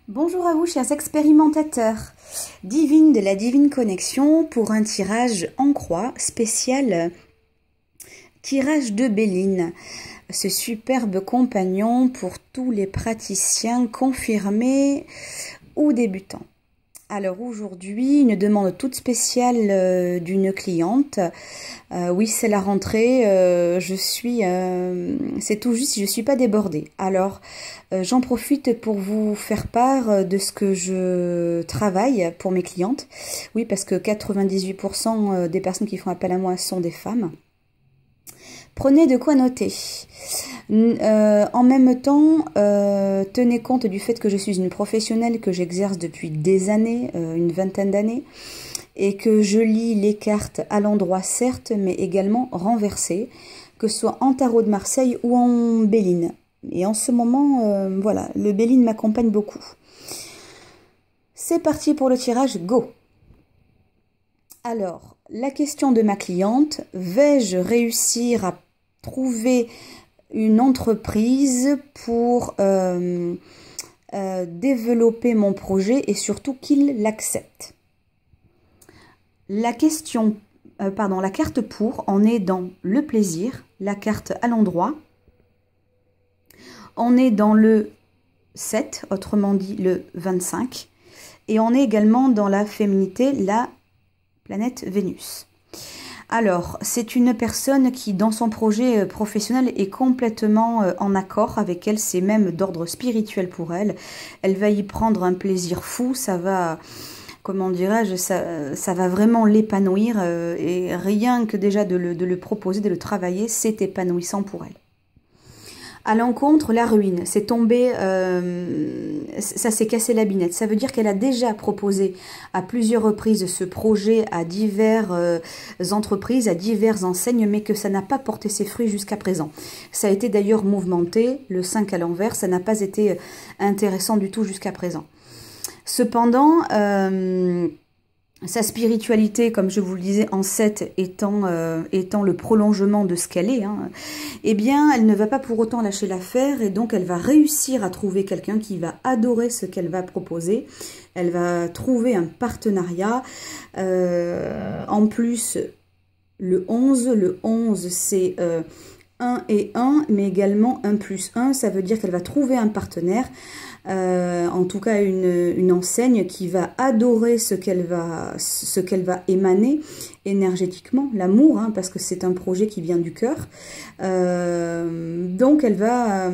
Bonjour à vous, chers expérimentateurs. Divine de la Divine Connexion pour un tirage en croix spécial, tirage de Béline. Ce superbe compagnon pour tous les praticiens confirmés ou débutants. Alors aujourd'hui, une demande toute spéciale d'une cliente. Oui, c'est la rentrée, c'est tout juste, je ne suis pas débordée. Alors, j'en profite pour vous faire part de ce que je travaille pour mes clientes. Oui, parce que 98% des personnes qui font appel à moi sont des femmes. Prenez de quoi noter. En même temps, tenez compte du fait que je suis une professionnelle, que j'exerce depuis des années, une vingtaine d'années, et que je lis les cartes à l'endroit certes, mais également renversées, que ce soit en tarot de Marseille ou en Béline. Et en ce moment, voilà, le Béline m'accompagne beaucoup. C'est parti pour le tirage, go! Alors, la question de ma cliente, vais-je réussir à trouver une entreprise pour développer mon projet et surtout qu'il l'accepte? La question, la carte pour, on est dans le plaisir, la carte à l'endroit, on est dans le 7, autrement dit le 25, et on est également dans la féminité, la planète Vénus. Alors, c'est une personne qui, dans son projet professionnel, est complètement en accord avec elle. C'est même d'ordre spirituel pour elle. Elle va y prendre un plaisir fou. Ça va, comment dirais-je, ça va vraiment l'épanouir. Et rien que déjà de le proposer, de le travailler, c'est épanouissant pour elle. À l'encontre, la ruine, c'est tombé, ça s'est cassé la binette. Ça veut dire qu'elle a déjà proposé à plusieurs reprises ce projet à diverses entreprises, à diverses enseignes, mais que ça n'a pas porté ses fruits jusqu'à présent. Ça a été d'ailleurs mouvementé, le 5 à l'envers, ça n'a pas été intéressant du tout jusqu'à présent. Cependant, sa spiritualité, comme je vous le disais, en 7 étant le prolongement de ce qu'elle est, eh bien, elle ne va pas pour autant lâcher l'affaire et donc elle va réussir à trouver quelqu'un qui va adorer ce qu'elle va proposer. Elle va trouver un partenariat. En plus, le 11 c'est 1 et 1, mais également 1 plus 1, ça veut dire qu'elle va trouver un partenaire, en tout cas une enseigne qui va adorer ce qu'elle va émaner énergétiquement, l'amour, parce que c'est un projet qui vient du cœur. Donc elle va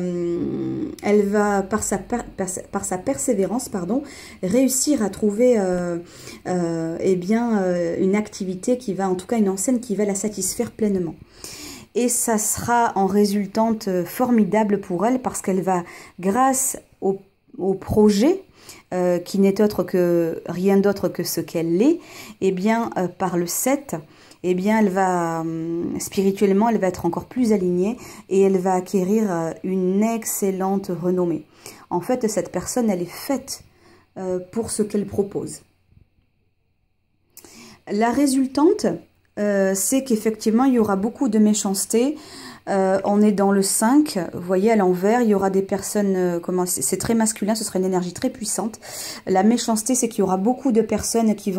par sa persévérance, réussir à trouver une activité qui va, en tout cas une enseigne qui va la satisfaire pleinement. Et ça sera en résultante formidable pour elle parce qu'elle va, grâce au projet, qui n'est rien d'autre que ce qu'elle est, eh bien, par le 7, eh bien, elle va, spirituellement, elle va être encore plus alignée et elle va acquérir une excellente renommée. En fait, cette personne, elle est faite pour ce qu'elle propose. La résultante, c'est qu'effectivement, il y aura beaucoup de méchanceté. On est dans le 5, vous voyez à l'envers, il y aura des personnes, c'est très masculin, ce sera une énergie très puissante. La méchanceté, c'est qu'il y aura beaucoup de personnes qui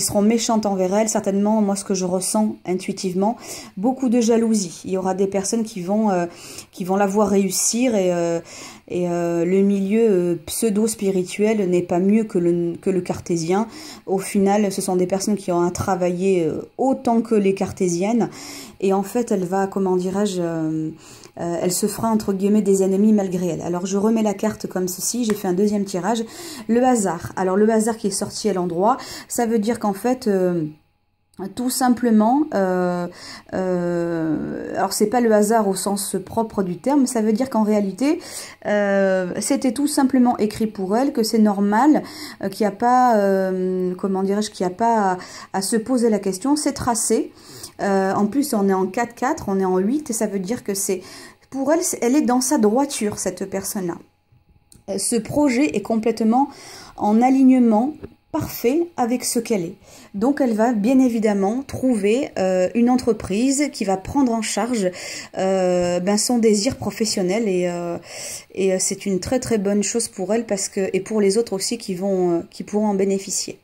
seront méchantes envers elle, certainement, moi ce que je ressens intuitivement, beaucoup de jalousie. Il y aura des personnes qui vont la voir réussir et le milieu pseudo-spirituel n'est pas mieux que le cartésien. Au final, ce sont des personnes qui ont à travailler autant que les cartésiennes. Et en fait, elle va, comment dirais-je, elle se fera entre guillemets des ennemis malgré elle. Alors, je remets la carte comme ceci. J'ai fait un deuxième tirage. Le hasard. Alors, le hasard qui est sorti à l'endroit, ça veut dire qu'en fait... tout simplement, alors c'est pas le hasard au sens propre du terme, ça veut dire qu'en réalité, c'était tout simplement écrit pour elle, que c'est normal, qu'il n'y a pas, comment dirais-je, qu'il n'y a pas à se poser la question, c'est tracé. En plus, on est en 4-4, on est en 8, et ça veut dire que c'est, pour elle, elle est dans sa droiture, cette personne-là. Ce projet est complètement en alignement parfait avec ce qu'elle est. Donc elle va bien évidemment trouver une entreprise qui va prendre en charge son désir professionnel et c'est une très très bonne chose pour elle parce que et pour les autres aussi qui pourront en bénéficier.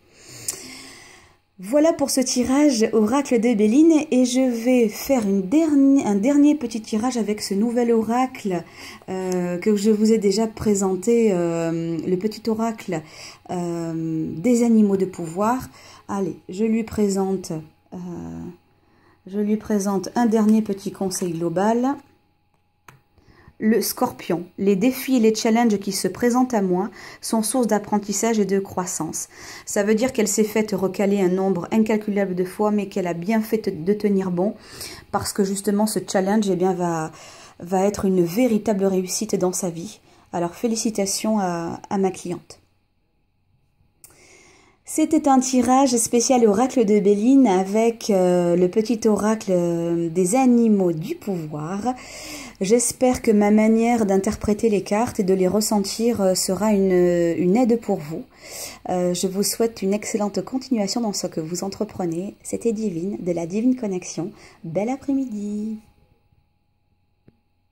Voilà pour ce tirage oracle de Béline et je vais faire un dernier petit tirage avec ce nouvel oracle que je vous ai déjà présenté, le petit oracle des animaux de pouvoir. Allez, je lui présente un dernier petit conseil global. Le Scorpion, les défis et les challenges qui se présentent à moi sont source d'apprentissage et de croissance. Ça veut dire qu'elle s'est faite recaler un nombre incalculable de fois, mais qu'elle a bien fait de tenir bon, parce que justement ce challenge va être une véritable réussite dans sa vie. Alors félicitations à ma cliente. C'était un tirage spécial oracle de Béline avec le petit oracle des animaux du pouvoir. J'espère que ma manière d'interpréter les cartes et de les ressentir sera une aide pour vous. Je vous souhaite une excellente continuation dans ce que vous entreprenez. C'était Divine, de la Divine Connexion. Bel après-midi.